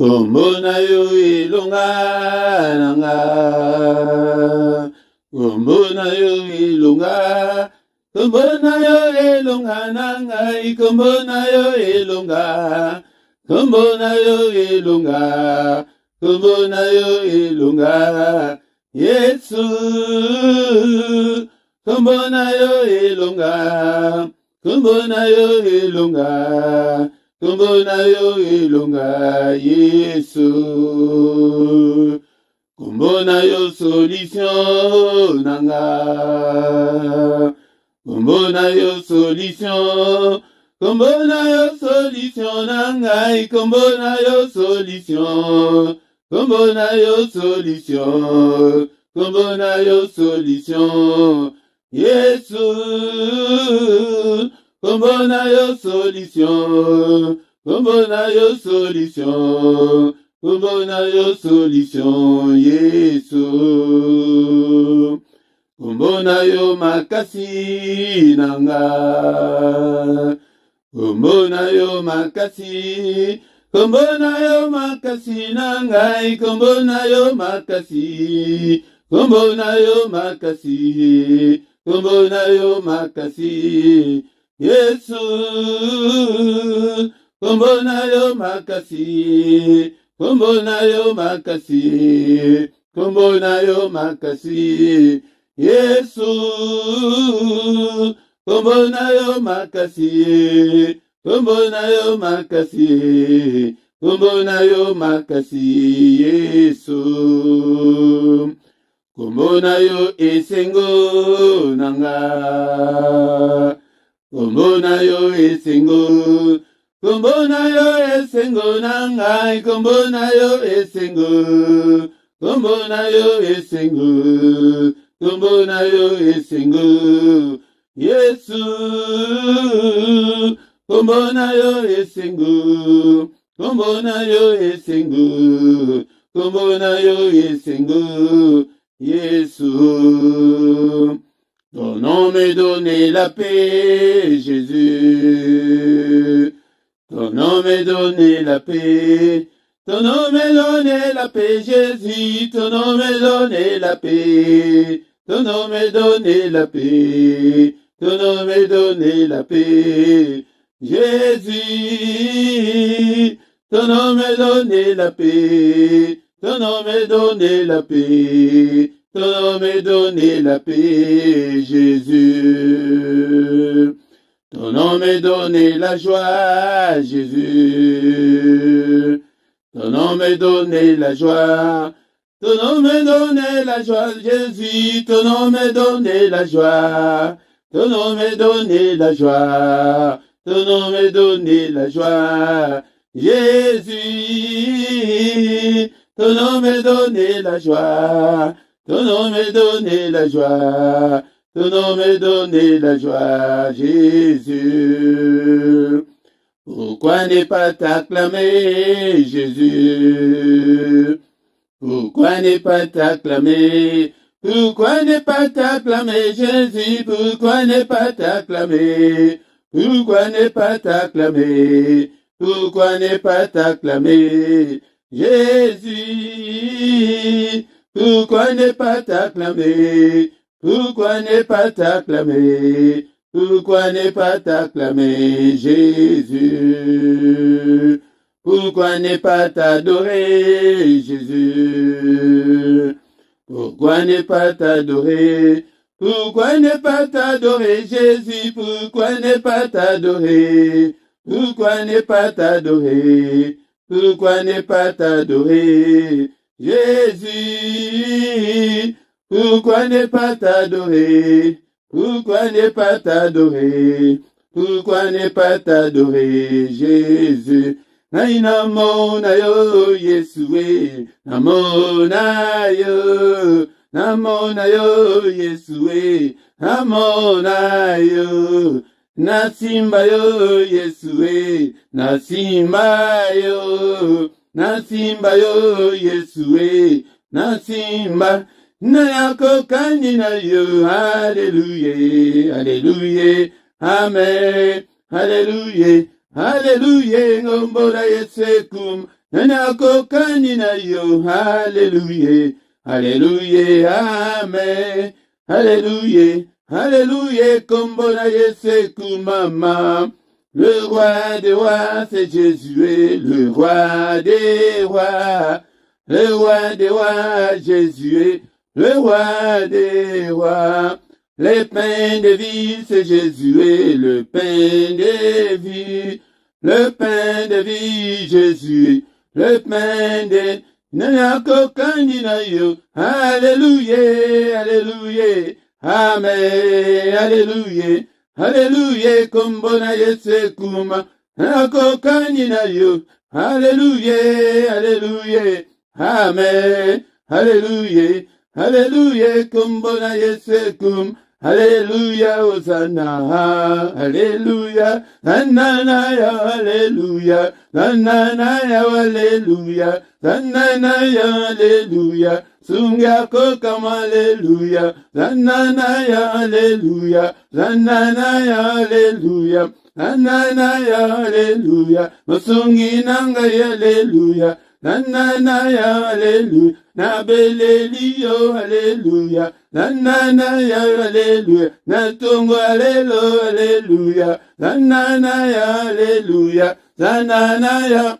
Kombo na yo ilonga nanga, kombo na yo ilonga, kombo na yo ilonga nanga, kombo na yo ilonga, kombo na yo ilonga, kombo na yo ilonga, Yesu, kombo na yo ilonga, kombo na yo ilonga. Kombo na yo ilonga Yesu, kombo na yo solution nanga, kombo na yo solution, kombo na yo solution nanga, kombo na yo solution, kombo na yo solution, kombo na yo solution, Yesu. Kombo na yo solution, kombo na yo solution, kombo na yo solution, Yesu. Kombo na yo makasi nanga, kombo na yo makasi, kombo na yo makasi nanga, kombo na yo makasi, kombo na yo makasi, kombo na yo makasi. Yesu, kombo na yo makasi, kombo na yo makasi, kombo na yo makasi. Yesu, kombo na yo makasi, kombo na yo makasi, kombo na yo makasi. Yesu, kombo na yo esengo nanga. Kombo na yo esengo, kombo na yo esengo nangai, kombo na yo esengo, kombo na yo esengo, kombo na yo esengo, Yesu, kombo na yo esengo, kombo na yo esengo, kombo na yo esengo, Yesu. Ton nom me donne la paix, Jésus. Ton nom me donne la paix. Ton nom me donne la paix, Jésus. Ton nom me donne la paix. Ton nom me donne la paix. Ton nom me donne la paix, Jésus. Ton nom me donne la paix. Ton nom me donne la paix. Ton nom me donne la paix, Jésus. Ton nom me donne la joie, Jésus. Ton nom me donne la joie. Ton nom me donne la joie, Jésus. Ton nom me donne la joie. Ton nom me donne la joie. Ton nom me donne la joie, Jésus. Ton nom me donne la joie. Ton nom me donne la joie, ton nom me donne la joie, Jésus. Pourquoi ne pas t'acclamer, Jésus? Pourquoi ne pas t'acclamer? Pourquoi ne pas t'acclamer, Jésus? Pourquoi ne pas t'acclamer? Pourquoi ne pas t'acclamer? Pourquoi ne pas t'acclamer, Jésus? Pourquoi ne pas t'acclamer? Pourquoi ne pas t'acclamer? Pourquoi ne pas t'acclamer, Jésus? Pourquoi ne pas t'adorer, Jésus? Pourquoi ne pas t'adorer? Pourquoi ne pas t'adorer, Jésus? Pourquoi ne pas t'adorer? Pourquoi ne pas t'adorer? Pourquoi ne pas t'adorer, Jésus? Pourquoi ne pas t'adorer? Pourquoi ne pas t'adorer? Pourquoi ne pas t'adorer, Jésus? Namo na yo, Yesue, namo na yo, Yesue, namo na yo, nasimba yo, Yesue, nasimba yo, Yesue, nasimba, na yako kanina yo, hallelujah, hallelujah, amen, hallelujah, hallelujah, ngombola yesekum, nanakokani na yo, alléluia, alléluia, amen, alléluia, alléluia, kombona Yesu kumama. Le roi des rois, c'est Jésus, le roi des rois. Le roi des rois, Jésus, le roi des rois. Le pain de vie, c'est Jésus, le pain de vie. Le pain de vie, Jésus, le pain de vie. Alléluia, alléluia, amen, alléluia. Alléluia, kombona Yesu kuma, nakokani na yo. Alléluia, alléluia, amen. Alléluia, alléluia, kombona Yesu kum. Alléluia, Hosanna, alléluia, nanana, alléluia, nanana, alléluia, nanana, alléluia. Sunga kokama alléluia, zanana alléluia, zanana alléluia, zanana alléluia, masungi nanga alléluia, zanana alléluia, nabelelio alléluia, zanana alléluia, natongo alléluia, zanana alléluia, zanana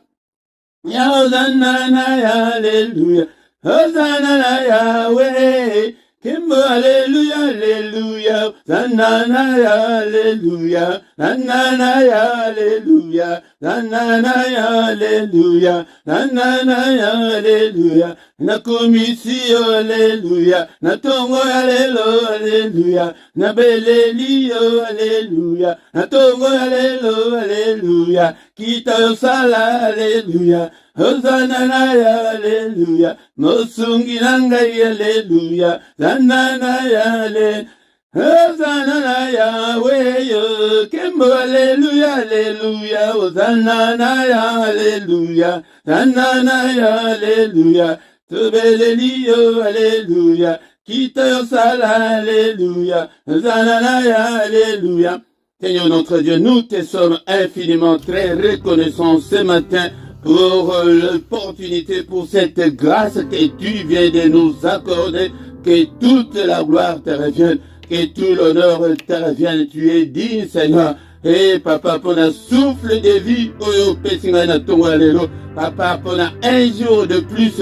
zanana alléluia. Hosanna Yahweh, Kimbo Alleluia, Alleluia, Zanana Alleluia, Zanana Alleluia, Zanana Alleluia, Zanana Alleluia, na komisio Alleluia, na tongo Alleluia, na belelio Alleluia, na tongo Alleluia, kita sala Alleluia. Hosanna, alléluia, mosungi nangai, alléluia, zanana, alléluia, Hosanna, Yahweh, kembo, alléluia, alléluia, Hosanna, alléluia, zanana, alléluia, tobelelio, alléluia, kita sala, alléluia, zanana, alléluia. Seigneur notre Dieu, nous te sommes infiniment très reconnaissants ce matin pour l'opportunité, pour cette grâce que tu viens de nous accorder, que toute la gloire te revienne, que tout l'honneur te revienne. Tu es digne, Seigneur. Et papa, pour un souffle de vie, papa, pour un jour de plus,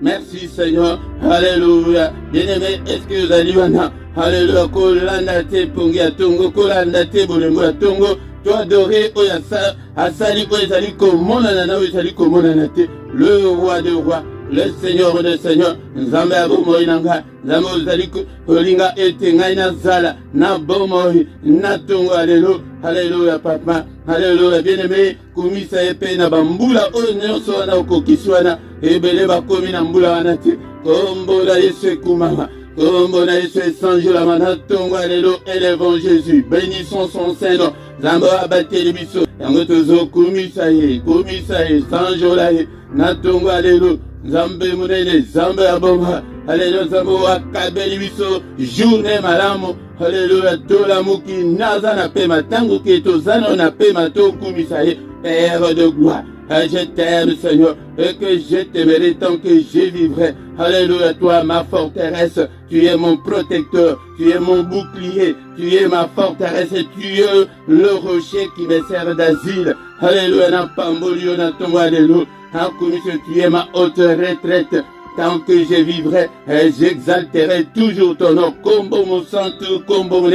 merci Seigneur. Alléluia. Bien-aimé, est-ce que vous allez voir? Alléluia. Kolanda te pongia tongo, kolanda te bolembo tongo. Toi adoré, oyasa, asali, oyasali, komona na oyasali, komona na te. Le roi de rois, le Seigneur de Seigneur, Nzambe abomoyi nanga, Nzambe ozali olinga ete ngai na zala, na bomoyi, na tongo, alléluia, alléluia papa, alléluia bien-aimé, kumisa epe na bambula oyo nyonso wana okokiswana, ebele bakomi na mbula wana te, kombo na Yesu ekumama. Kombo na Yesu esanjola mana tongo, alléluia, élevons Jésus, bénissons son Saint-Nom, Nzambe abateli biso, yango tozo kumisa ye, sanjola ye, na tongo, alléluia, Nzambe munene, Nzambe aboma, alléluia, Nzambe wakabeli biso, journée malamu, alléluia, tola muki, naza na pema, tango ke tozana na pema, to kumisa ye, Père de gloire. Je t'aime, Seigneur, et que je t'aimerai tant que je vivrai. Alléluia, toi, ma forteresse, tu es mon protecteur, tu es mon bouclier, tu es ma forteresse, et tu es le rocher qui me sert d'asile. Alléluia, na pambolio, na tongo, alléluia. Tu es ma haute retraite. Tant que je vivrai, j'exalterai toujours ton nom. Kombo mon santo, kombo mon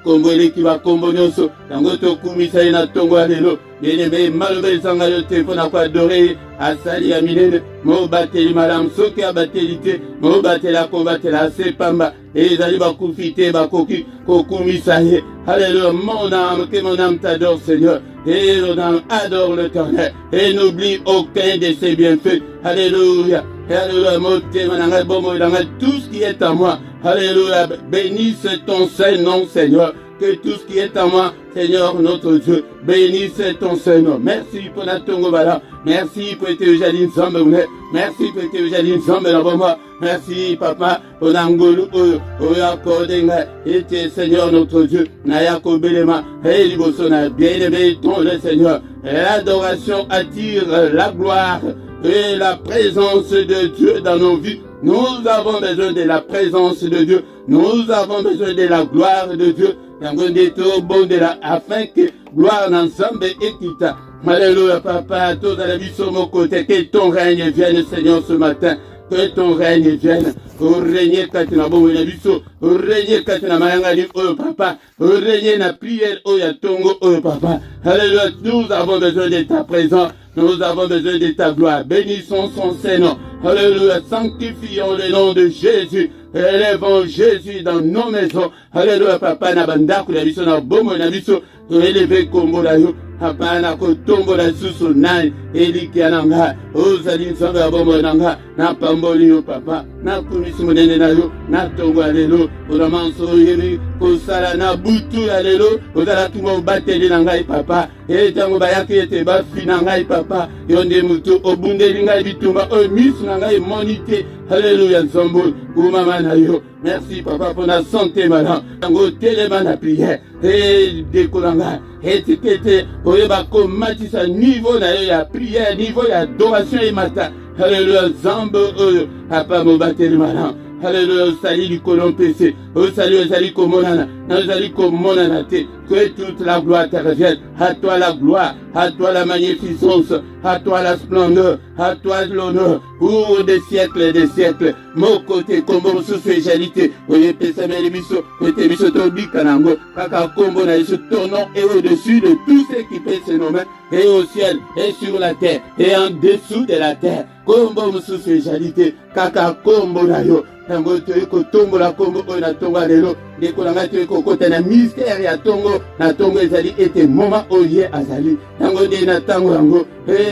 kombo l'équiva, kombo nyonso. Tango to kumisa ina tongo alelo. Bien-aimé, malobé sanga yo te fona kwa adoré. Asali aminene, mo bateli malam, soki abateli te, mo batela kombatela sepamba. Et ils allaient bakufite, bakoki, kokumisa ye. Alléluia, mon âme t'adore, Seigneur. Et mon âme adore l'Éternel. Et n'oublie aucun de ses bienfaits. Alléluia. Alléluia, tout ce qui est à moi. Alléluia, bénisse ton Saint-Nom, Seigneur. que tout ce qui est à moi, Seigneur notre Dieu, bénisse ton Seigneur. Merci pour la tongo bala. Merci pour te ujali nzambe mune. Merci pour te ujali nzambe na boma. Merci papa pour l'angolo oya kodenga. Et Seigneur notre Dieu, na yakobelema. Et libosona bien-aimé ton le Seigneur. L'adoration attire la gloire et la présence de Dieu dans nos vies. Nous avons besoin de la présence de Dieu. Nous avons besoin de la gloire de Dieu. Afin que gloire ensemble et quitte. Alléluia, papa, tous à la vie sur mon côté. Que ton règne vienne, Seigneur, ce matin. Que ton règne vienne. Au règne katina bon na biso. Au règne katina mayanga di papa. Au règne na prière ya tongo papa. Alléluia, nous avons besoin de ta présence. Nous avons besoin de ta gloire. Bénissons son Seigneur. Alléluia, sanctifions le nom de Jésus. Élevons Jésus dans nos maisons. Alléluia, papa, na bandako na biso na bomo na biso. Élevé kombo na yo. Papa, na kotombo na susu nai. Eliki ananga. Ozali nzambe ya bomo nanga. Na pamboli yo, papa. Na kumisi monene na yo. Na tongo alelo. Olamanso yeri. Kosala na butu alelo. Ozala tungo bateli na ngai, papa. Tango bayaki ete bafi na ngai, papa. Yonde mutu obundeli ngai bitumba. Misu na ngai monite. Alléluia, nzambo. Umama na yo. Merci, papa, pour la santé, madame. Tango telema na prière. Et décolanga. Étiquette. Oyeba komatisa niveau na yo ya prière. Niveau ya adoration et matin. Alléluia, nzambo. Papa, mo bateli madame. Alléluia, salut du colon PC. Salut, salut, komonana. Salut, komonana te. Que toute la gloire te revienne. À toi la gloire, à toi la magnificence, à toi la splendeur, à toi l'honneur. Pour des siècles et des siècles. Mon côté, combo sous spécialité. Oye, pesa me miso, oye, miso tobi kanango. Kaka combo na iso ton nom est au-dessus de tout ce qui peut se nommer. Et au ciel, et sur la terre, et en dessous de la terre. Combo sous spécialité. Kaka combo na yo. Tango toye ko tombo la combo oye na tongo alelo. Deko na toye ko kote na mystère ya tongo. Na tongo ezali ete moment oye azali. Tango de na tango yango.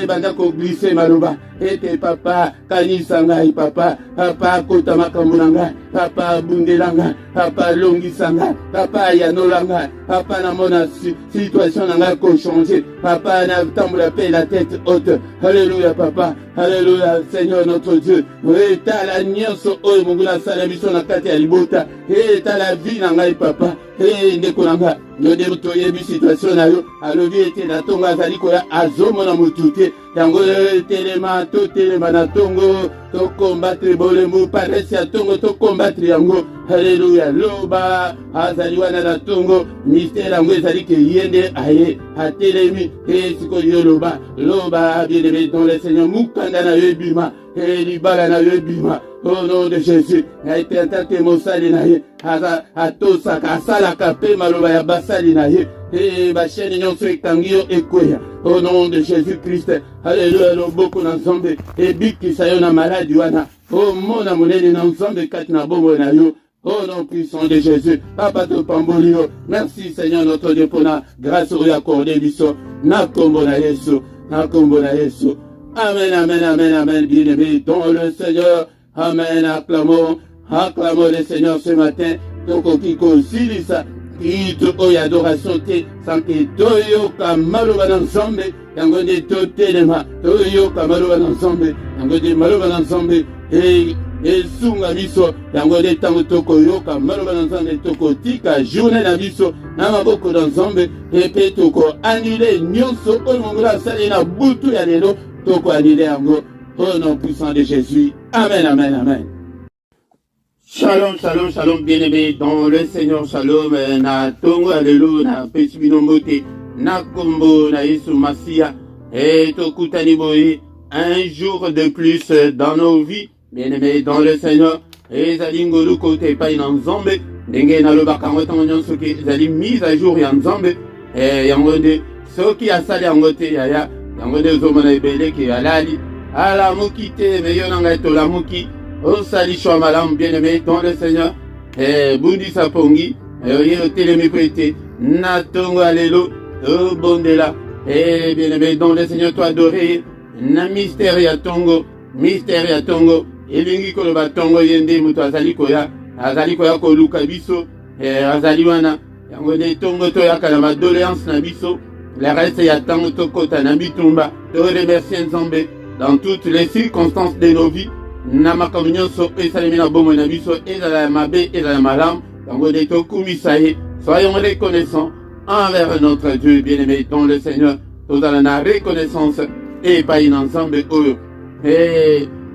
Banda ko glisse maloba. Ete papa kanisa ngai papa. Papa kota makambo na ngai. Papa bundela ngai. Papa longisa ngai. Papa yanola ngai. Papa na mona situation na ngai ko changer. Papa na tambola pe la tête haute. Alléluia papa. Alléluia Seigneur notre Dieu. Eta la nyonso oyo mongula sala biso na kati ya libota. Eta la vie na ngai papa. Ndeko na ngai. Yode toyebi situation na yo. Alobi ete na tongo azali koya azomona mutute. Yango telema to telema na tongo. To combattre bolembu paresi ya tongo to combattre yango. Alléluia. Loba azali wana na tongo. Mystère yango ezali ke yende aye. Atelemi. Siko yo loba. Loba bien-aimé dans le Seigneur. Mukanda na yo bima. Libala na yo bima. Au nom de Jésus. Na été attaqué mosali na ye. Atosa kasala kape maloba ya basali na ye. Bachene nyonso ekangi yo ekoya. Au nom de Jésus-Christ. Alléluia loboko na nzambe. Ebikisa yo na maladi wana. Oh mona monene na nzambe kati na bombo na yo. Au nom puissant de Jésus. Papa to pamboli yo. Merci Seigneur notre Dieu pour la grâce oyo accordé biso. Na kombo na Yesu. Na kombo na Yesu. Amen, amen, amen, amen. Bien-aimé dans le Seigneur. Amen. Acclamons le Seigneur ce matin. Toko kiko silisa. Ito oyo adoration te. Sanke toyoka maloba na nzambe. Yango nde totelema. Toyoka maloba na nzambe. Yango nde maloba na nzambe. Esunga biso. Yango nde tango tokoyoka maloba na nzambe. Tokotika journée na biso. Na maboko na nzambe. Epe toko annule nyonso oyo mongola asali na butu ya lelo. Toko annule yango. Au nom puissant de Jésus. Amen, amen, amen. Shalom, shalom, shalom, bien-aimé dans le Seigneur, shalom, na tongo, alléluia, na pesibino mote, na kombo, na Yesu Masia, et tokutani boye, un jour de plus dans nos vies, bien-aimé dans le Seigneur, et zalingo luko te pa ina nzambe, ndenge na loba kangotango nyonso ki zali mise à jour ya nzambe, yango nde, soki asali yango te yaya, yango nde zomona ebele ki alali, ala muki te, me yo nanga etola muki, on sali choix malam bien-aimé dans le Seigneur. Bundi sapongi. Oye telemi prêté. Natongo alelo. Bondela. Bien-aimé dans le Seigneur, toi adoré. Na mystère ya tongo. Mystère ya tongo. Elingi koloba tongo yende muto azali koya. Azali koya koluka biso. Azali wana. yango nde ntongo toyaka na badoléance na biso le reste ya ntango tokota na bitumba toremercie Nzambe dans toutes les circonstances de nos vies na makambo nyonso esalemi na bomoi na biso ezala ya mabe ezala ya malamu yango nde tokumisa ye. Soyons reconnaissants envers notre Dieu bien-aimé dans le Seigneur. Tozala na reconnaissance epai na Nzambe oyo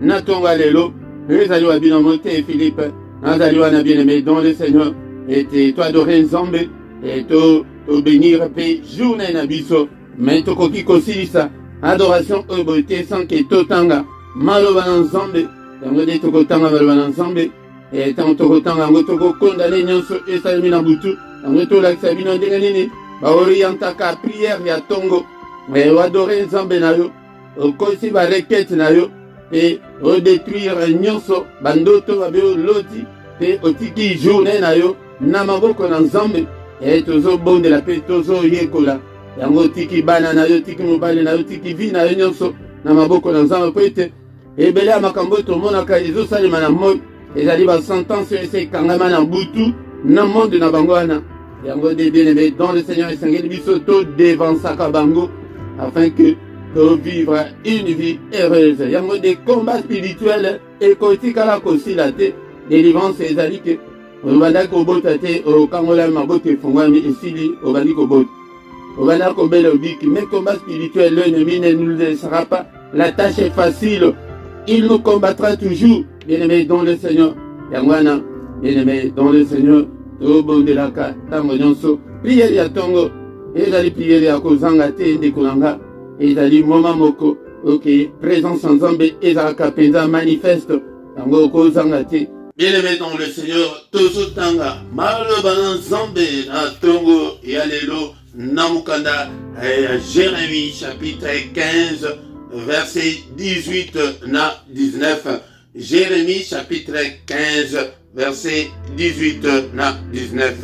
natonga lelo ezali wa bino mote Philippe nazali wana bien-aimé dans le Seigneur et to adorer Nzambe et to bénir pe journée na biso mais tokoki kosilisa adoration oyo boye te sans ke totanga maloba na Nzambe yango nde tokotanga maloba na Nzambe ntango tokotanga yango tokokondane nyonso esalemi na butu yango tolakisa bino ndenge nini baorientaka priere ya ntongo oadore Nzambe na yo okosi barekete na yo mpe odétruire nyonso bandoto babe oloti mpe otiki journée na yo na maboko na Nzambe tozobondela mpe tozoyekola yango tiki bana na yo tiki mobali na yo tiki vi na yo nyonso na maboko na Nzambe po ete ebele ya makambo tomonaka ezosalema na moi ezali basentence ese ekangama na butu na monde na bango wana yango nde bien-aimé dans le Seigneur esengeli biso todevansaka bango afin que vivre une vie heureuse. Yango des combats spirituels et kotikala kosila te délivrance ezali ke obanda kobota te okangola mabota efungwami esili obandi kobota obanda kobela obiki mais combat spirituel l'ennemi ne nous laissera pas la tâche est facile il nous combattra toujours bien-aimé dans le Seigneur yangwana bien-aimé dans le Seigneur tobondelaka ntango nyonso priere ya ntongo ezali priere ya kozanga te ndeko nanga ezali moma moko présence en Nzambe ezalaka mpenza manifeste yango okozanga te bien-aimé dans le Seigneur tozotanga maloba na Nzambe na ntongo ya lelo na mokanda ya Jérémie chapitre 15 verset 18 na 19. Jérémie chapitre 15 verset 18 na 19.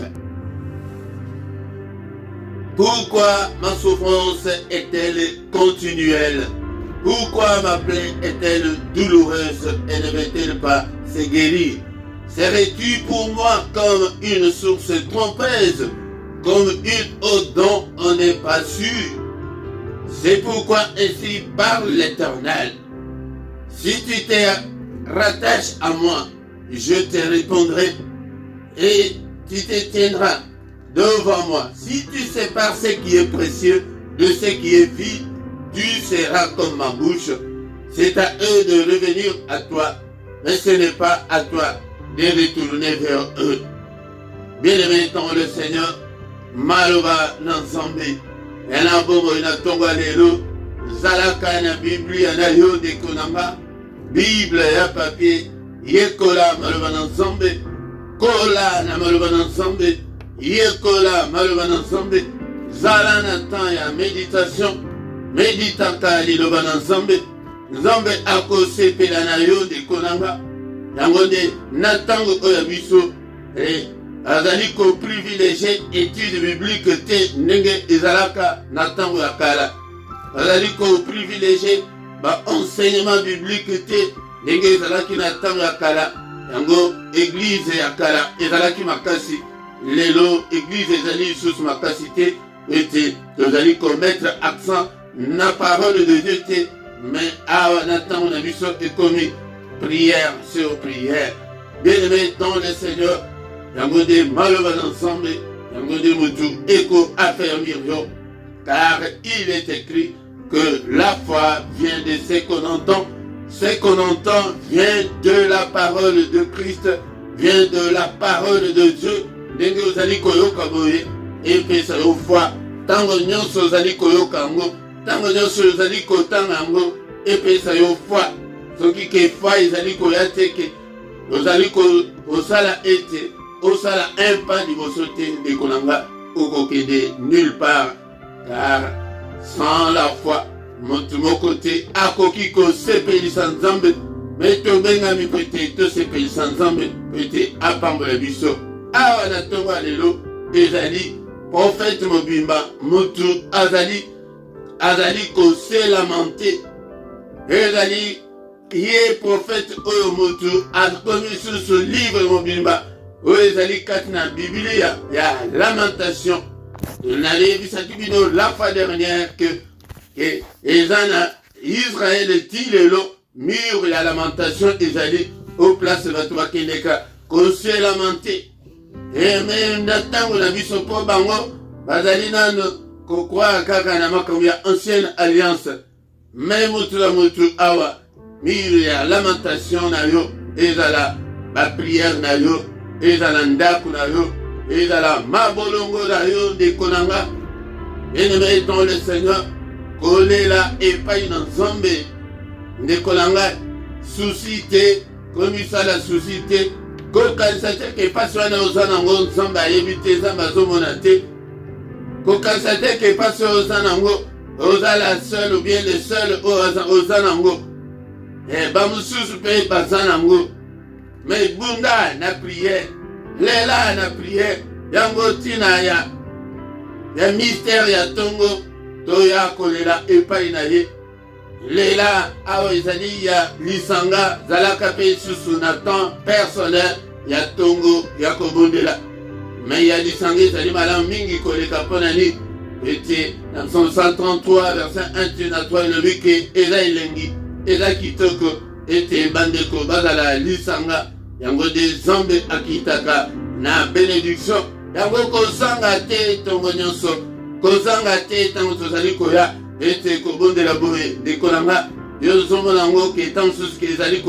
Pourquoi ma souffrance est-elle continuelle? Pourquoi ma plaie est-elle douloureuse et ne veut-elle pas se guérir? Serais-tu pour moi comme une source trompeuse, comme une eau dont on n'est pas sûr? C'est pourquoi ainsi parle l'Éternel. Si tu te rattaches à moi, je te répondrai et tu te tiendras devant moi. Si tu sépares ce qui est précieux de ce qui est vide, tu seras comme ma bouche. C'est à eux de revenir à toi, mais ce n'est pas à toi de retourner vers eux. Bien-aimé dans le Seigneur, maloba na Nzambe, ena bongo ina tonga lelo, zalaka na Biblia na yo de konanga, Bible ya papier, yekola maloba na Nzambe, kola na maloba na Nzambe, yekola maloba na Nzambe, zala na temps ya méditation, méditaka liloba na Nzambe, Nzambe akosepela na yo de konanga, yango nde na ntango oyo biso azali koprivilégie étude biblique te ndenge ezalaka na ntango ya kala, azali koprivilégie enseignement biblique te ndenge ezalaki na ntango ya kala. Yango église ya kala ezalaki makasi, lelo église ezali lisusu makasi te ete tozali komettre accent na parole de Dieu te, mais awa na ntango na biso ekomi prière sur prière. Bien-aimé dans le Seigneur, yango de maloba ensemble, yango de mutu eko affermir yo, car il est écrit que la foi vient de ce qu'on entend. Ce qu'on entend vient de la parole de Christ, vient de la parole de Dieu. Ndenge ozali koyoka boye, epesa yo foi. Tango nyonso ozali koyoka yango, tango nyonso ozali kotanga yango, epesa yo foi. Soki ke foi ezali koya teke, ozali osala ete, osala un pas liboso te ndeko nanga, okokende nulle part. Car sans la foi, motu moko te akoki kosepelisa Nzambe, me tobengami po ete tosepelisa Nzambe po ete apambola biso. Awa na ntongo ya lelo ezali prophète mobimba motu azali koselamante, ezali ye prophète oyo motu akomi susu livre mobimba oyo ezali kati na Bible ya lamentation. Nalebisaki bino la fois dernière que eza na Israël ti lelo mur ya lamentation ezali au place bato bakendeka kose lamenter. Mais na ntango na biso mpo bango bazali nano kokroire kaka na makambo ya ancienne alliance. Mais mutu na mutu awa mur ya lamentation na yo ezala baprière na yo, ezala ndako na yo, ezala mabolongo na yo ndeko na nga. Bien-aimé dans le Seigneur, kolela epai na Nzambe ndeko na nga, susi te komisala susi te kokanisa te ke pasi wana oza nango Nzambe ayebi te, Nzambe azomona te. Kokanisa te ke pasi oza nango oza la seule ou bien le seul oza nango bamosusu mpe baza nango. Mais bunda na prière, lela na prière, yango tina ya mystère ya tongo toya kolela epai na ye. Lela awa ezali ya lisanga zalaka pe susu na temps personnel ya tongo ya kobondela. Mais ya lisanga ezali malamu mingi koleka mpona ni ete na Psaume 133 verset 1 na 3 elobi ke eza elengi eza kitoko ete bandeko bazala lisanga yango de Nzambe akitaka na bénédiction. Yango kozanga te tongo nyonso, kozanga te ntango tozali koya ete kobondela boye ndeko na nga. Yo ozomona yango ke ntango mosusu ke ezali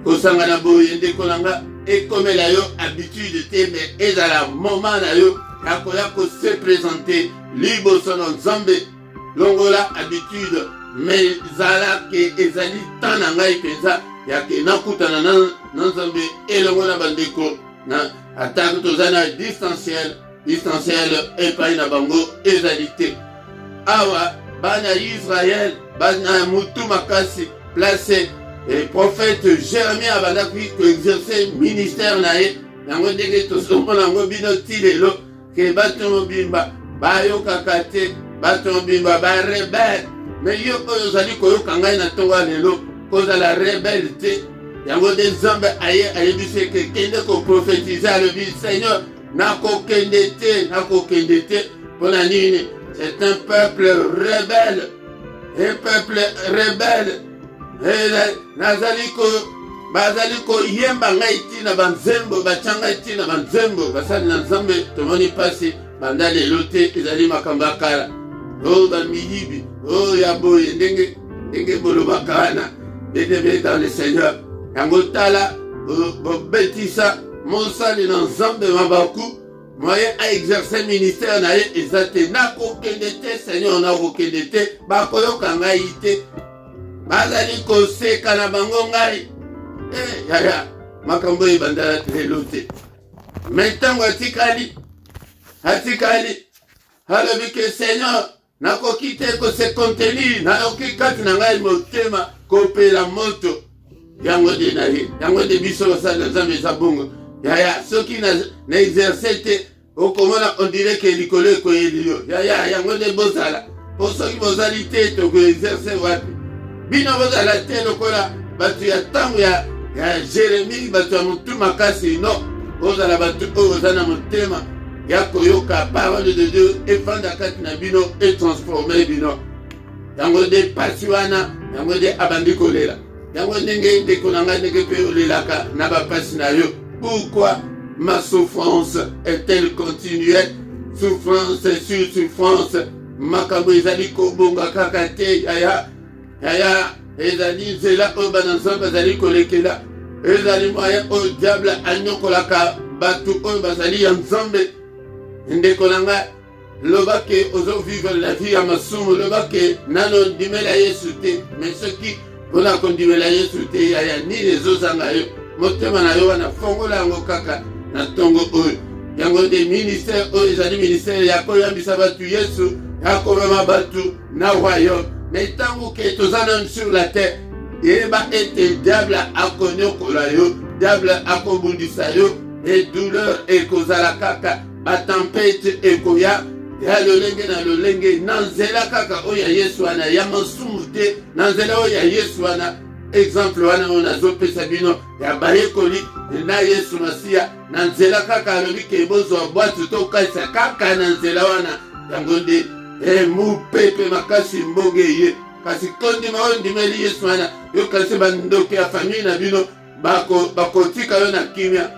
kosanga na boye ndeko na nga ekomela yo habitude te, mais ezala moment na yo ya koya kose présenter liboso na Nzambe longola habitude. Mais zala ke ezali temps na ngai mpenza yake nakutana na Nzambe elongo na bandeko na atako toza na distanciel epai na bango ezali te. Awa bana Israël bana mutu makasi place prophète Jérémie abandaki koexercer ministère na ye. Yango ndenge tozomona yango bino ti lelo ke bato mobimba bayokaka te, bato mobimba barebele. Mais yo oyo ozali koyoka ngai na ntongo ya lelo kozala rebelle te. Yango de Nzambe ayebisi ke kende koprofetize alobi Seigneur nakokende te mpona nini? C'est un peuple rebelle, un peuple rebelle. Bazali koyemba ngai ntina banzembo, batya ngai ntina banzembo, basali na Nzambe tomoni pasi banda lelo te, ezali makambo ya kala. Oh bamiyibi, oh ya boye ndenge bolobaka wana dedebe dans le Seigneur. Yango tala bobetisa mosali na Nzambe mabaku moyen a exercer ministère na ye eza te. Nakokende te Seigneur, nakokende te, bakoyoka ngai te, bazali koseka na bango ngai. Yaya makambo ebandala lelo te. Mais ntango atikali alobi ke Seigneur nakoki te kose contenir, nayoki kati na ngai motema kopela moto. Yango de na ye, yango de biso basali Nzambe eza bongo. Yaya soki na exercer te okomona on dirait que likolo ekoyeli yo. Yaya yango de bozala po soki bozali te toko exercer wapi. Bino bozala te lokola bato ya ntango ya Jérémie, bato ya mutu makasi no. Bozala bato oyo oza na motema ya koyoka parole de Dieu efanda kati na bino et transformer bino. Yango de pasi wana, yango de abandi kolela. Yango ndenge ndeko na ngai ndenge pe olelaka na bapasi na yo. Pourquoi ma souffrance est-elle continuelle? Souffrance sur souffrance. Makambo ezali kobonga kaka te. Yaya ezali nzela oyo bana Nzambe bazali kolekela. Ezali moyen oyo diable anyokolaka bato oyo bazali ya Nzambe. Ndeko na ngai loba ke ozo vivre la vie ya masumu, loba ke nano ndimela Yesu te. Mais soki mpona kondimela Yesu te yaya nini ezozanga yo? Motema na yo wana fongola yango kaka na ntongo oyo. Yango de ministère oyo ezali ministère ya koyambisa bato Yesu, ya komema bato na royaume. Mais ntango ke toza nano sur la terre, yeba ete diable akonyokola yo, diable akobundisa yo, et douleur ekozala kaka, batempete ekoya ya lolenge na lolenge na nzela kaka oyo ya Yesu wana ya masumu te, na nzela oyo ya Yesu wana exemple wana oyo nazopesa bino ya bayekoli na Yesu Masiya na nzela kaka alobi ke bozwa bwatu tokalisa kaka na nzela wana yango nde mopepe makasi mbonge ye kasi kondima oyo ndimeli Yesu wana yo kasi bandoki ya famille na bino bakotika yo na kimia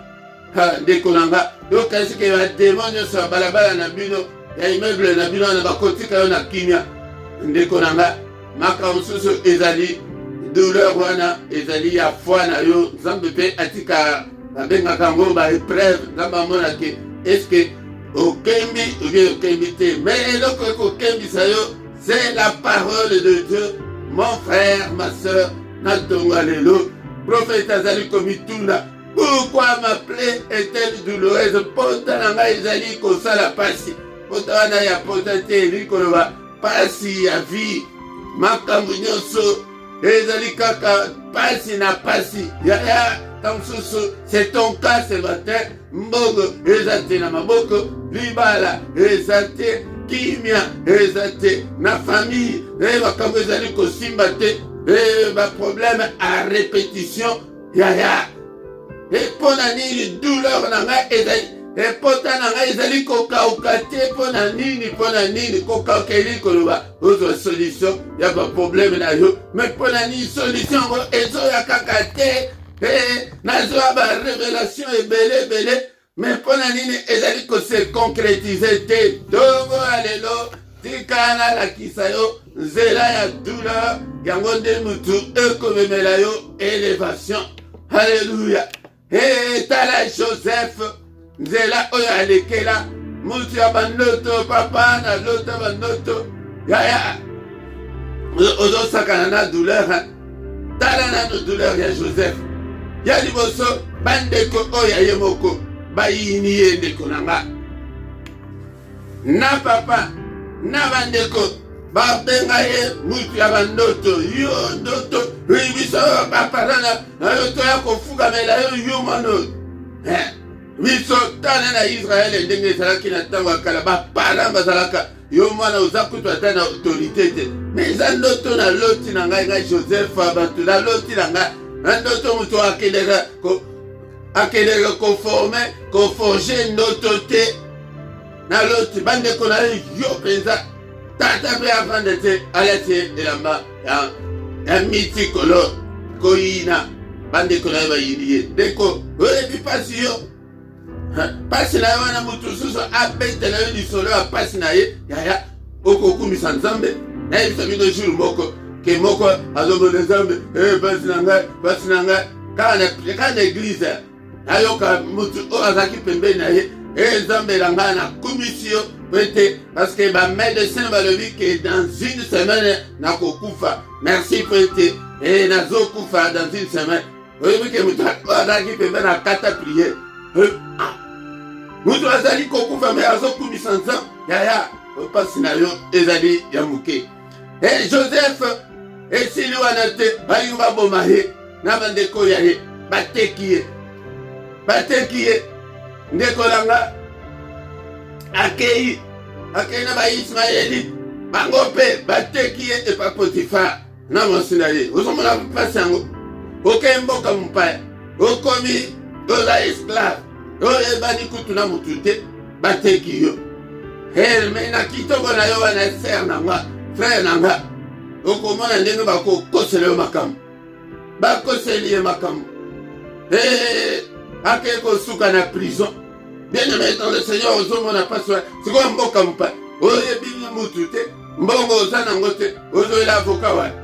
ndeko nanga yo kasi ke bademo nyonso ya balabala na bino ya immeuble na bino wana bakotika yo na kimia ndeko nanga makambo mosusu ezali douleur wana ezali ya foi na yo nzambe mpe atika babengaka yango baépreuve nzambe amona ke estce okembi oye okembi te mais eloko ekokembisa yo c'est la parole de Dieu mon frère ma soeur na ntongo ya lelo prophète azali komituna pourquoi ma plaie est-elle douloureuse pota na ngai ezali kosala pasi pota wana ya pota te eli koloba pasi ya vie makambo nyonso ezali kaka pasi na pasi yaya tansusu c'est ton cas ce matin mbogo eza te na maboko libala eza te kimia eza te na famille makambo ezali kosimba te baproblème à répétition yaya epona nini douleur na ngai ezali epota na ngai ezali kokauka te mpona nini kokauka eli koloba ozwa solution ya baproblème na yo mais mpona nini solution yango ezoya kaka te nazwa barévélation ebele mais mpona nini ezali kose concrétise te ntongo ya lelo tika nalakisa yo nzela ya douleur yango nde mutu ekomemela yo élévation halleluya tala Joseph nzela oyo alekela mutu ya bandoto papa na lota bandoto yaya ozosakana na douleur tala nano douleur ya Joseph ya liboso bandeko oyo ye moko bayini ye ndeko na nga na papa na bandeko babenga ye mutu ya bandoto yo ndoto biso baparana nayo toya kofukamela yo mano biso tana na Israele ndenge ezalaki na ntango ya kala bapara bazalaka yo mwana oza kutu ata na autorité te mais eza ndoto na loti na ngai Joseph bato na loti na ngai na ndoto moto akeleka koforge ndoto te na loti bandeko na yo mpenza tata mpe afande te alati elamba ya mitikolo koyina bandeko na ye bayini ye ndeko oyebi pasi yo pasi na ye wana motu mosusu abetela yo lisolo ya pasi na ye yaya okokumisa nzambe nayebisa bino jour moko ke moko azomona nzambe pasi na ngai kaka na eglize nayoka motu oyo azalaki pembeni na ye nzambe na ngai nakumisi yo peut-être parce que bamédecin balobi ke dans une semaine nakokufa merci peut-être nazokufa dans une semaine oyebi ke motu azalaki pembeni akata priere mutu azali kokufa me azokumisa nzambe yaya opasi na yo ezali ya moke Joseph esili wana te balingi baboma ye na bandeko ya ye bateki ye ndeko nanga akei na baismaeli bango mpe bateki ye epa Potifar na mwasi na ye ozomona mpasi yango okei mboka mopaya okomi oza esclave oyo ebani kutu na motu te bateki yo me na kitoko na yo wana ser nanga frère nanga okomona ndenge bakokosela yo makambo bakoseli ye makambo akei kosuka na prison bien-aimé dans le Seigneur ozomona pasi wana sikoyo mboka mopaya oyebi mutu te mbongo oza nango te ozoyela avoka wana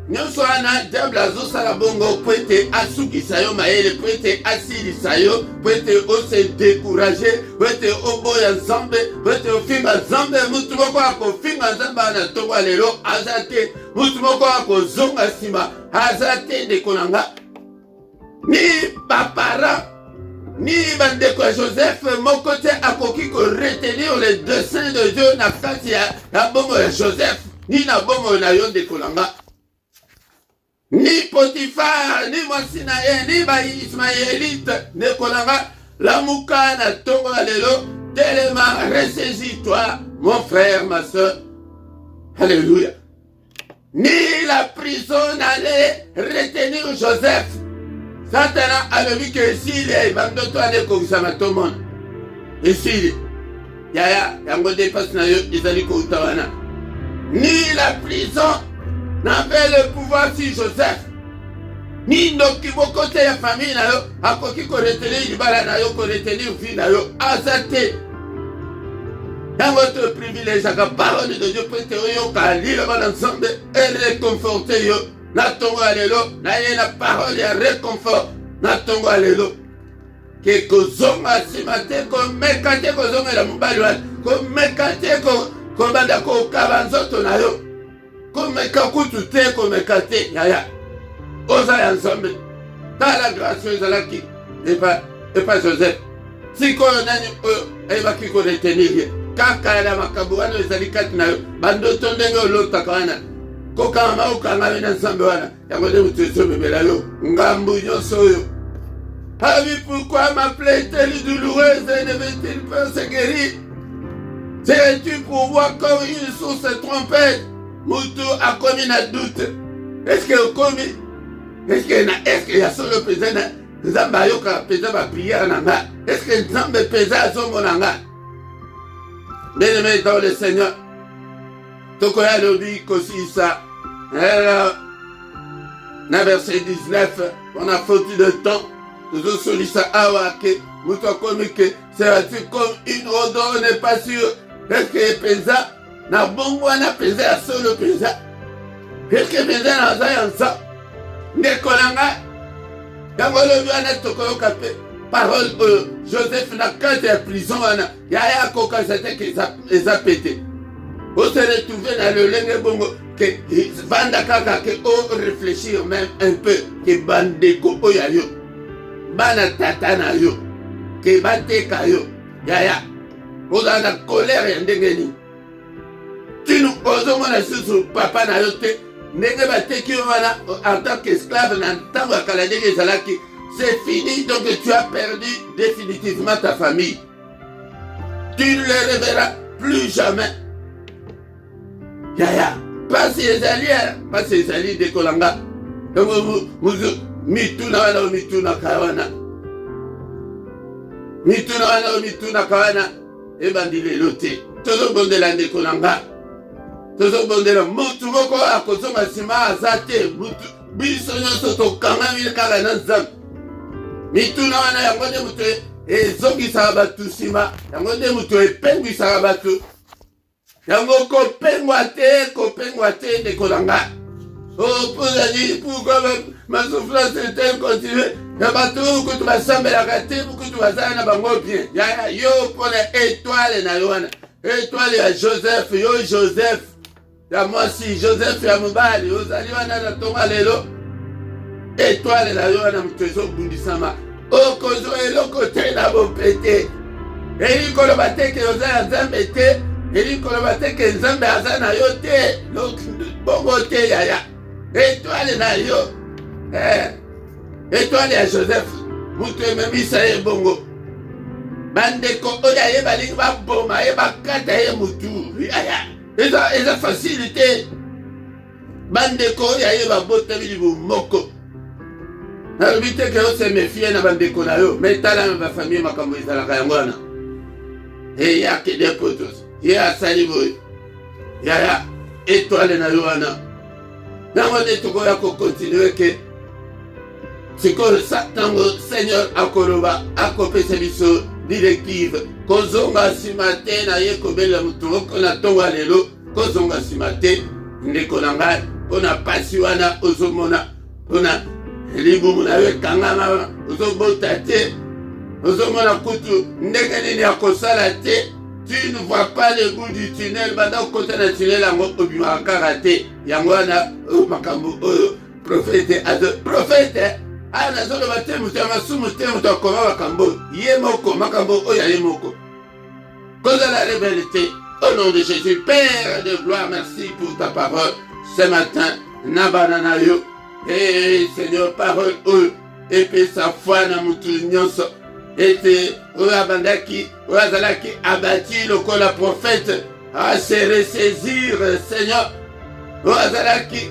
nyonso wana diable azosala bongo po ete asukisa yo mayele po ete asilisa yo po ete ose décourage po ete oboya nzambe po ete ofinga nzambe mutu moko akofinga nzambe wana ntongo ya lelo aza te mutu moko akozonga nsima aza te ndeko na nga ni bapara ni bandeko ya Joseph moko te akoki koretenir le dessein de Dieu na kati ya bomoi ya Joseph ni na bomoi na yo ndeko na nga ni Potifar ni mwasi na ye ni baismaelite ndeko na nga lamuka na ntongo ya lelo telema ressaisis-toi mon frère ma soeur alléluia ni la prison n'allait retenir Joseph. Satan a vu que s'il est bandoto allait comme ça tout le monde. Et s'il yaya yango dépasse na yo izali ko utawana. Ni la prison n'avait le pouvoir sur Joseph. Ni ndoki bokote ya famille na yo akoki ko retenir libala na yo ko retenir vie na yo azate. Dans votre privilège, la parole de Dieu peut te réconcilier ensemble et réconforter yo. Na tongo alelo, na ye la parole ya réconfort. Na tongo alelo. Que kozonga simate ko mekate kozonga la mubali wa ko mekate ko banda ko kabanzoto na yo. Ko mekakutu te ko mekate yaya. Osa ya ensemble. Ta la grâce ezalaki et pas Joseph. Si ko nani e ba ki ko retenir. Kaka la makabuano ezali kati na yo bandoto ndenge olotaka wana kokanga ukanga bena nsambe wana yango nde mutu ezomemela yo ngambu nyonso oyo. Avis pourquoi ma plaie est-elle douloureuse et ne veut-il pas se guérir? Serais-tu pour voir comme une source trompette? Mutu a commis un doute. Est-ce que commis? Est-ce que y a solo pesé na nzamba yoka pesé ba prière nanga? Est-ce que nzambe pesé azongo nanga? Bien-aimés dans le Seigneur, Tokoya Lobi Kosisa, dans verset 19, on a foutu de temps, toujours solisa awake, mouto comme que c'est comme une odeur, on n'est pas sûr, est-ce que pesa, na bongo na pesa à solo pesa, est-ce que pesa na zaya ensemble, nekolanga, yango lobi wana Tokoyo kape, parole Joseph n'a qu'à la prison, il y a un coca qui a pété. On se retrouve dans le lingue bongo que Vanda Kaka que on réfléchir même un peu que Bandeko Oyayo, Bana Tatana yo, que Bateka yo, Yaya, on a la colère et ndengeni. Tu nous osons mon associé papa na yote, nenge bateki wana en tant qu'esclave dans tant que Kaladé Zalaki. C'est fini, donc tu as perdu définitivement ta famille. Tu ne les reverras plus jamais. Yaya, pas ces alliés de Kolanga. Donc, mituna kawana. Mituna kawana. Et bandile loté. Toujours bon de la de Kolanga. Toujours bon de la Moutuboko à Kosoma Sima Azate. Bisonyo Soto Kama Milkala Nanzam. Mituna wana yango nde mutu ezongisaka batu nsima, yango nde mutu epengwisaka batu, yango kopengwa te ndeko na nga. Oh, pourquoi ma souffrance est-elle continuée? Ya batu kutu basambelaka te, kutu bazala na bango bien. Yaya yo pona étoile na yo wana, étoile ya Joseph, yo Joseph ya mwasi, Joseph ya mobali, ozali wana na tonga lelo. Étoile na yo wana mutu ezobundisama. Okozo eloko te na bopete. Eli koloba te ke oza ya nzambe te. Eli koloba te ke nzambe aza na yo te. Bongo te yaya. Étoile na yo. Étoile ya Joseph. Mutu ememisa ye bongo. Bandeko oyo aye balingi baboma ye bakata ye mutu. Yaya. Eza facilité. Bandeko oyo aye babotami libumoko. Nalobi te ke yo se méfie na bandeko na yo, mais tala na famille makambo ezalaka yango wana. Et ya ke des potos, ya asali boye, ya étoile na yo wana. Nango nde tokoya kokontinue ke sikoyo tango Seigneur akoloba akopesa biso directive kozonga nsima te na ye kobela mutu moko na ntongo ya lelo, kozonga nsima te ndeko na ngai mpona pasi wana ozomona mpona libumu na yo ekangama ozobota te ozomona kutu ndenge nini akosala te. Tu ne vois pas le bout du tunnel banda okota na tunnel yango obimaka kaka te yango wana makambo oyo prophète nazoloba te moto ya masumu te moto akoma makambo ye moko makambo oyo ye moko kozala rebelle te. Au nom de Jésus, Père de gloire, merci pour ta parole ce matin na banana yo. Et Seigneur, parole oyo epesa foi na mutu nyonso ete oyo abandaki oyo azalaki abati lokola prophète à se ressaisir Seigneur azalaki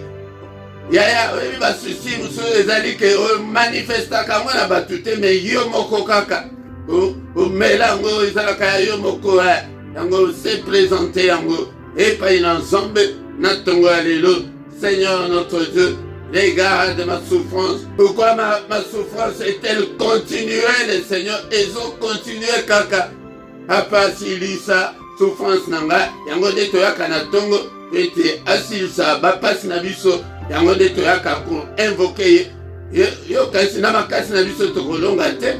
yaya oyebi basusi mosusu ezali ke omanifestaka yango na bato te, me yo moko kaka omela yango ezalaka ya yo moko yango se présente yango epai na nzambe na ntongo ya lelo. Seigneur notre Dieu, regarde ma souffrance. Pourquoi ma souffrance est-elle continuelle, Seigneur? Ils ont continué kaka apasilisa souffrance nanga yango nde toyaka na ntongo ete asilisa bapasi na biso yango nde toyaka ko invoke yo kasi na makasi na biso tokolonga te.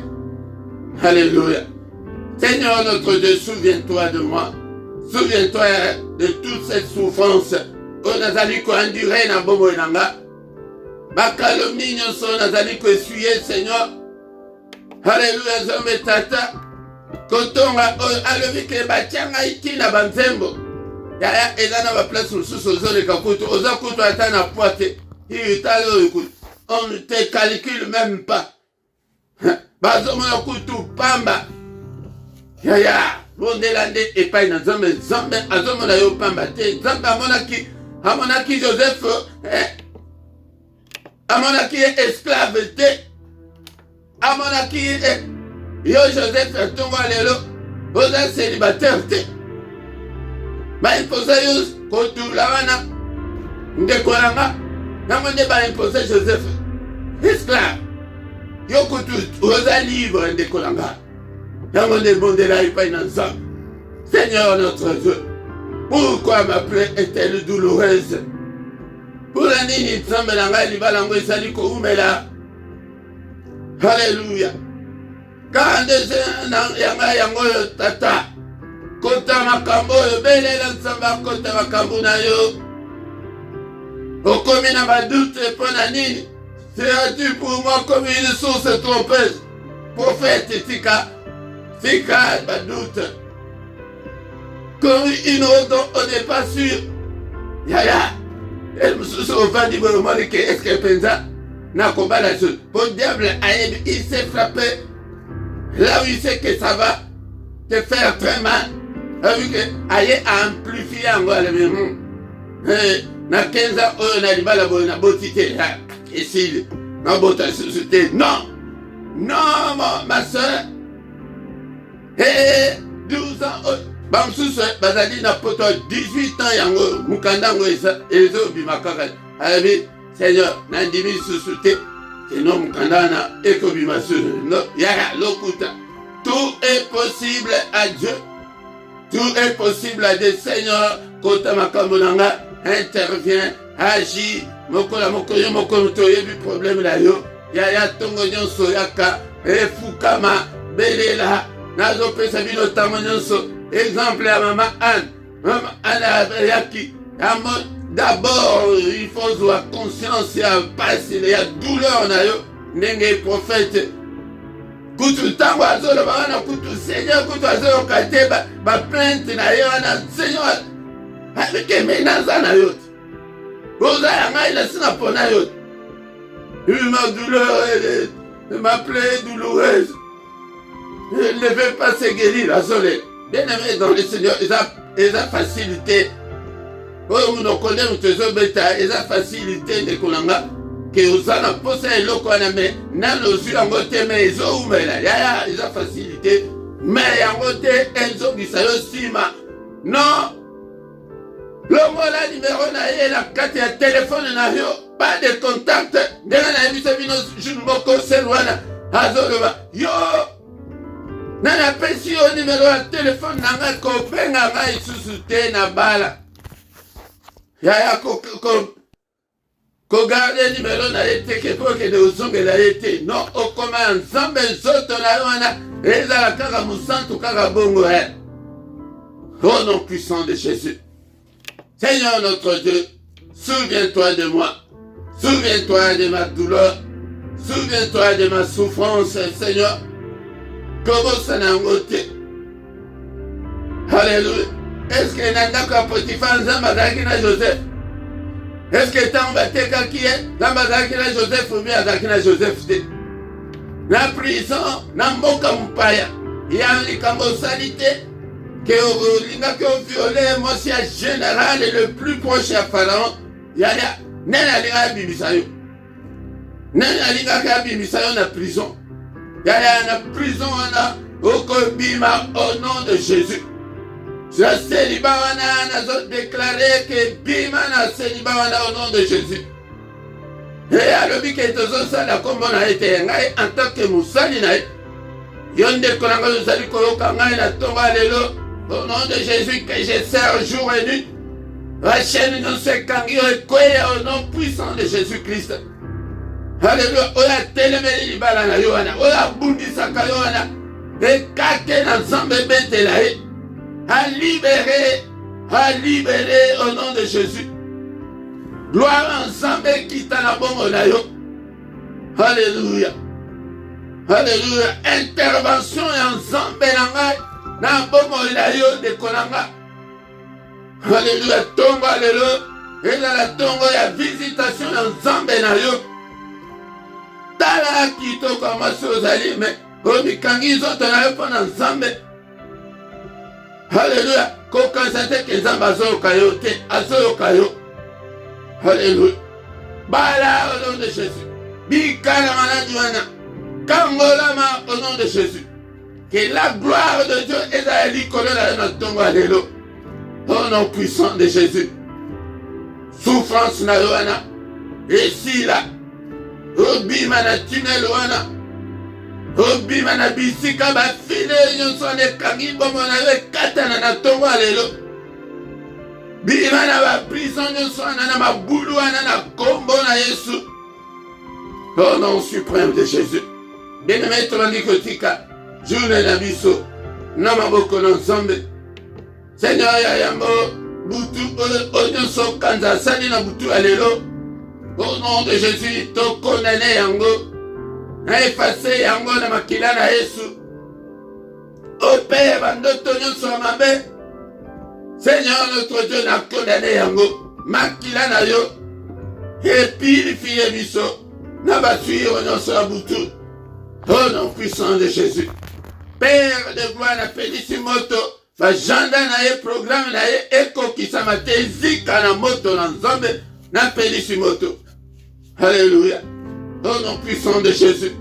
Alléluia. Seigneur notre Dieu, souviens-toi de moi. Souviens-toi de toute cette souffrance oyo nazali koendure na bomoi nanga. Bakalomni nyonso nazali koessuye, Seigneur. Alléluia. Nzambe tata kotonga oyo alobi ke batianga itina banzembo yaya eza na baplace mosusu ozoleka kutu oza kutu ata na poids te. Itali oyo kutu on ne te calcule même pas. Bazomona kutu pamba yaya bondela nde epai na Nzambe. Nzambe azomona yo pamba te. Nzambe amonaki Joseph amonaki esclave te. Amonaki yo Joseph ntongo lelo oza célibataire te. Baimposa yo kotula wana ndeko nanga yango nde baimposa Joseph esclave. Yo kutu oza libre ndeko nanga yango nde bondela epai na Nzambe. Seigneur notre Dieu, pourquoi ma plaie est-elle douloureuse? Pula nini Nzambe nanga libala yango ezali koumela? Alléluia. Kandese yanga yango tata kota makambo oyo belela Nzambe akota makambo na yo. Okomi na badoute mpo na nini? Seras-tu pour moi comme une source trompeuse? Prophète tika badoute comme une eau dont on n'est pas sûr. Yaya el mosusu ofandi bolomoni ke eske penza na combat la chose. Pour diable ayebi, il s'est frappé là où il sait que ça va te faire très mal. Vu que aye amplifié encore le na 15 ans oyo na libala boyo na boti te ici na bota société. Non ma soeur 12 ans bamsusu bazali na poto 18 ans yango mukanda ngo ezobima kaka ayebi Seigneur nandimi susu te sinon mukanda na ekobima susu no yaya lokuta. Tout est possible à Dieu. Tout est possible à Dieu. Seigneur kota makambo nanga intervient, agit. Mokola mokoyo mokoyo toyebi problème la yo yaya tongo nyonso yaka efukama belela nazo pesa bino tango nyonso. Exemple à maman Anne. Maman Anne yaki d'abord il faut avoir conscience ya pasi ya douleur na yo ndenge prophète kutu tango azoloba wana kutu Seigneur kutu azoloka te ba plainte na yo wana Seigneur avec menace na yo oza yanga ila sina pona yo ma douleur ma plaie douloureuse elle ne veut pas se guérir la soleil. Bien-aimé dans le Seigneur, ils ont facilité. Oh, nous connaissons tous les bêta, ils ont facilité de Kolanga. Que vous en posez le coin, mais n'a le su en côté, mais ils ont ouvert là, ils ont facilité. Mais en côté, ils ont dit ça aussi, non. Le mot là, numéro là, la carte de téléphone là, pas de contact. Derrière la vie, c'est une moko selwana. Azoloba, yo. Nana pesi yo numéro ya téléphone nanga kopenga ngai susu te na bala. Yaya ko garde numéro na yete ke po ke de uzongela yete. Non okoma nzambe nzoto na yo wana ezala kaka musantu kaka bongo he. Au nom puissant de Jésus. Seigneur notre Dieu, souviens-toi de moi. Souviens-toi de ma douleur. Souviens-toi de ma souffrance, Seigneur. Comment ça n'a pas. Alléluia. Est-ce que Nandaka Potiphar Zambazaki na Joseph? Est-ce que Tambateka qui est Zambazaki na Joseph ou bien Zaki na Joseph? La prison, Namboka Mpaya. Il y a une cambosalité que l'Inga qui a violé, moi, c'est général et le plus proche à Pharaon. yaya nene alinga bimisa yo nene alinga bimisa yo na prison yaya na prison wana okobima au nom de Jésus. Na célibat wana nazo déclarer que bima na célibat wana au nom de Jésus. Et alobi ke tozosala kombo na ye te ngai en tant que mosali na ye yo ndeko na ngai ozali koyoka ngai na ntongo ya lelo au nom de Jésus que je sers jour et nuit. La chaîne nyonso ekangi yo ekweya au nom puissant de Jésus-Christ. Alléluia. Oyo atelemeli libala na yo wana oyo abundisaka yo wana ekake na nzambe ebetela ye à libérer au nom de Jésus. Gloire ensemble qui t'a la bombe na yo. Alléluia. Alléluia. Intervention ensemble na bombe na yo de konanga. Alléluia. Tongo alléluia. Et dans la tongo ya visitation ensemble na yo. Tala kito kama sozali me. Omikangi zote na yo pona ensemble. Alléluia. Kokansate ke nzamba azoyoka yo te azoyoka yo. Alléluia. Bala au nom de Jésus. Bikala manajuana. Kangolama au nom de Jésus. Que la gloire de Dieu est à l'école de notre tombe à l'élo. Au nom puissant de Jésus. Souffrance na yoana. Et si là. Obi mana tunnel wana. Obi mana bisika ba file nyonso ne kangi bomo na we katana na tombe à l'élo. Bima na ba prison nyonso na mabulu wana na kombo na Yesu. Au nom suprême de Jésus. Bien-aimé tolandi kotika. Journée na biso. Na maboko na nzambe. Seigneur ya yambo butu nyonso kanza sali na butu alelo. Au nom de Jésus to condamné yango. Na effacer yango na makila na Yesu. Opère bandoto nyonso mabe. Seigneur notre Dieu n'a condamné yango makila na yo et purifié biso na basuyo nyonso ya butu au nom puissant de Jésus. Père de gloire na pelisi moto fajanda na ye programme na ye ekokisama te zika na moto na nzambe na pelisi moto. Alléluia. Au nom puissant de Jésus.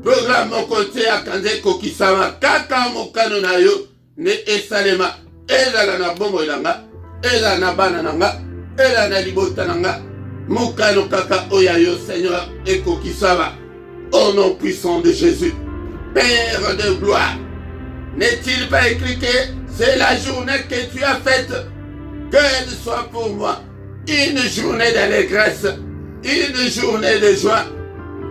Programme moko te akanza ekokisama kaka mokano na yo ne esalema. Ezala na bongo elanga, ezala na bana nanga, ezala na libota nanga, mukano kaka oyayo Seigneur ekokisaba. Au nom puissant de Jésus. Père de gloire, n'est-il pas écrit que c'est la journée que tu as faite, qu'elle soit pour moi une journée d'allégresse, une journée de joie,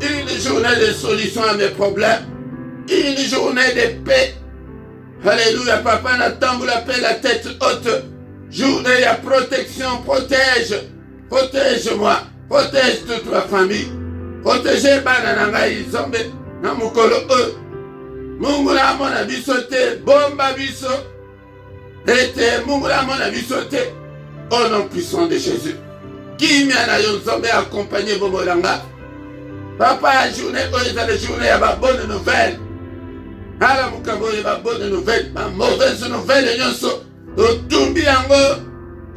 une journée de solution à mes problèmes, une journée de paix. Alléluia, papa, n'attends la paix, la tête haute. Journée à protection, protège-moi, protège toute ma famille. Protégez Banananga Izombe, Namukolo E. Mungula mona bisote, bomba biso. Ete mungula mona bisote. Au nom puissant de Jésus. Qui m'y yon zombe accompagné Bomolanga. Papa, la journée, la journée, à ma bonne nouvelle. Ala mukambo ya bonne nouvelle, ma mauvaise nouvelle nyonso. Otumbi yango,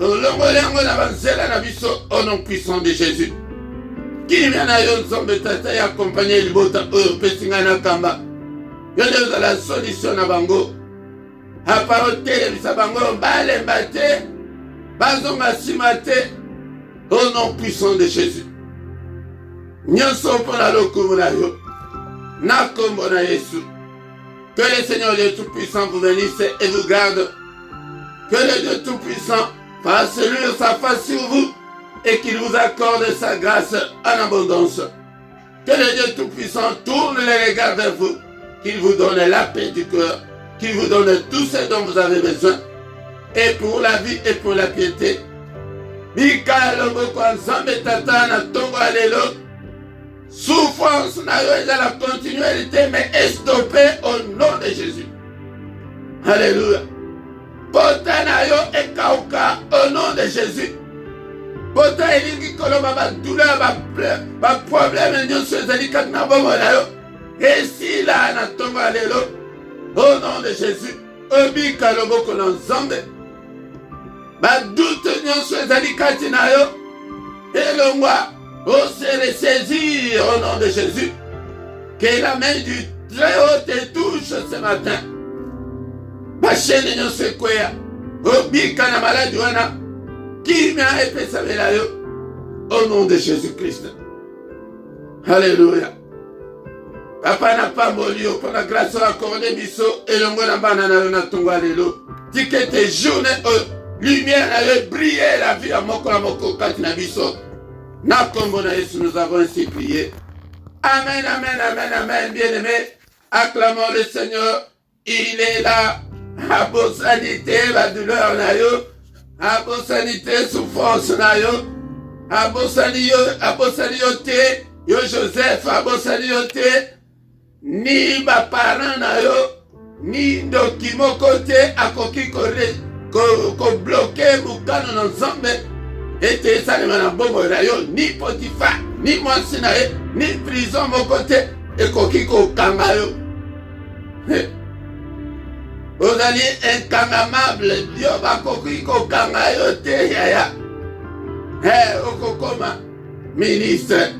olongole yango na banzela na biso au nom puissant de Jésus. Qui na yo nzombe tata ya accompagner libota oyo pesinga na kamba. Yo ndio la solution na bango. Aparote bisa bango balemba te. Bazonga simate au nom puissant de Jésus. Nyonso pona lokumu na yo. Na kombo na Yesu. Que le Seigneur Dieu Tout-Puissant vous bénisse et vous garde. Que le Dieu Tout-Puissant fasse luire sa face sur vous et qu'il vous accorde sa grâce en abondance. Que le Dieu Tout-Puissant tourne les regards vers vous, qu'il vous donne la paix du cœur, qu'il vous donne tout ce dont vous avez besoin, et pour la vie et pour la piété. Souffrance n'a eu la continuité, mais est stoppée au nom de Jésus. Alléluia. Pota na yo ekauka au nom de Jésus. Pota elingi koloba ba douleur ba problème nyonso ezali kaka na bongo na yo. Esi la na tongo lelo au nom de Jésus. Obika loboko na nzambe. Ba doute nyonso ezali kati na yo. Et l'on voit, se ressaisir au nom de Jésus. Que la main du Très-Haut te touche ce matin. Ma chaîne n'est pas quoi. Obika na malade wana. Qui m'a fait ça au nom de Jésus-Christ. Alléluia. Papa n'a pas molio pour la grâce accordée biso et le mot n'a na tonga lelo. Dis que tes journées lumière allait briller la vie à moko katina biso. Na kombo na Yesu nous avons ainsi prié. Amen, amen, amen, amen, bien-aimé. Acclamons le Seigneur. Il est là. À bonne sanité, la douleur na yo. À bonne sanité, souffrance na yo. À bonne sanité, yo Joseph, à bonne sanité. Ni ba parent na yo, ni document côté à koki ko bloqué mukano na nzambe. Ete salema na bongo na yo, ni Potiphar, ni mwasi na ye, ni prison mon côté et koki ko kanga yo. Ozali incangamable, Dieu ba koki ko kanga yo te yaya. Okokoma ministre.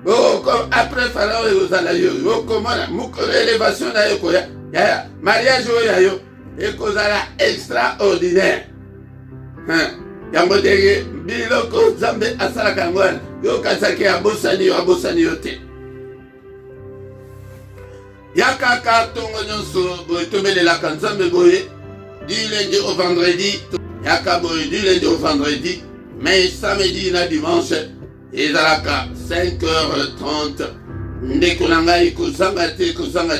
Oh, comme après Pharaon et aux alayo, oh, comment l'élévation na yo ya mariage yo et kozala extraordinaire. Yango dege biloko zambe asala kangwana yo kasaki abosani yo te. Yakaka tongo nyonso boye tomelelaka nzambe boye du lundi au vendredi. Yaka boye du lundi au vendredi, mais samedi na dimanche. Ezalaka 5h30 ndekolanga kozanga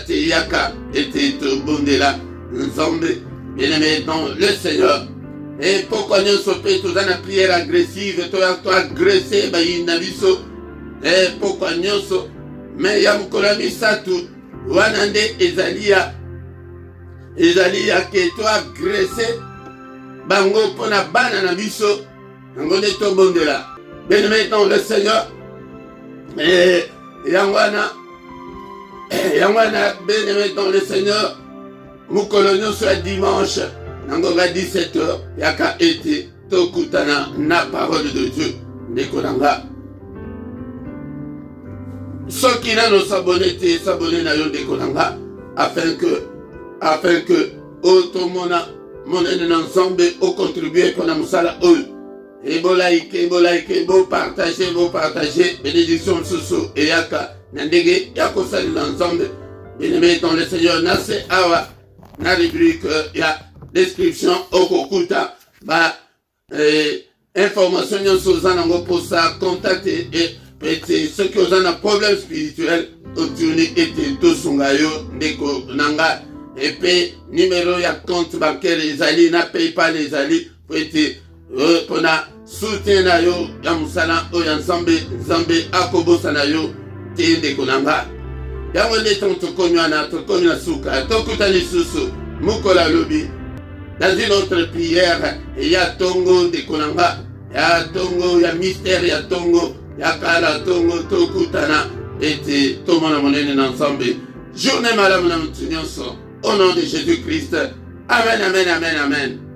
te yaka ete tobondela nzambe bien-aimé dans le Seigneur. Et pourquoi nous sommes tous dans la prière agressive, toi agressé bayina biso. Et pourquoi nous sommes mais yamukula misatu wanande ezalia ke toi agressé bango pona bana na biso ngone tobondela. Mais maintenant le Seigneur, Yangwana, bien maintenant le Seigneur, nous colonions soit dimanche, Nangoga 17h, Yaka été, Tokutana, na parole de Dieu, Nekolanga. Ceux qui n'ont s'abonner na yon Nekolanga, afin que, automona, mon ensemble, au contribuer pour la moussala, et beau like, beau partager, bénédiction sous et yaka, nandege, yako salut l'ensemble, bien-aimé dans le Seigneur, nase awa, na rubrique, ya description, okokuta, information, yon sozanango pour ça, contacter, et peut-être ceux qui ont un problème spirituel, autourni, et tout sungayo, ndeko, nanga, et puis, numéro, ya compte bancaire, les alliés, na paye pas les alliés, peut-être, pona soutien na yo ya musala oyo nzambe akobosa na yo te ndeko nanga yango nde tokomi na suka tokuta lisusu mukola lobi dans une autre prière ya tongo ndeko nanga ya tongo ya mystère ya tongo ya kala tongo tokutana ete tomona monene na nzambe journée malamu na mutu nyonso au nom de Jésus-Christ. Amen, amen, amen, amen.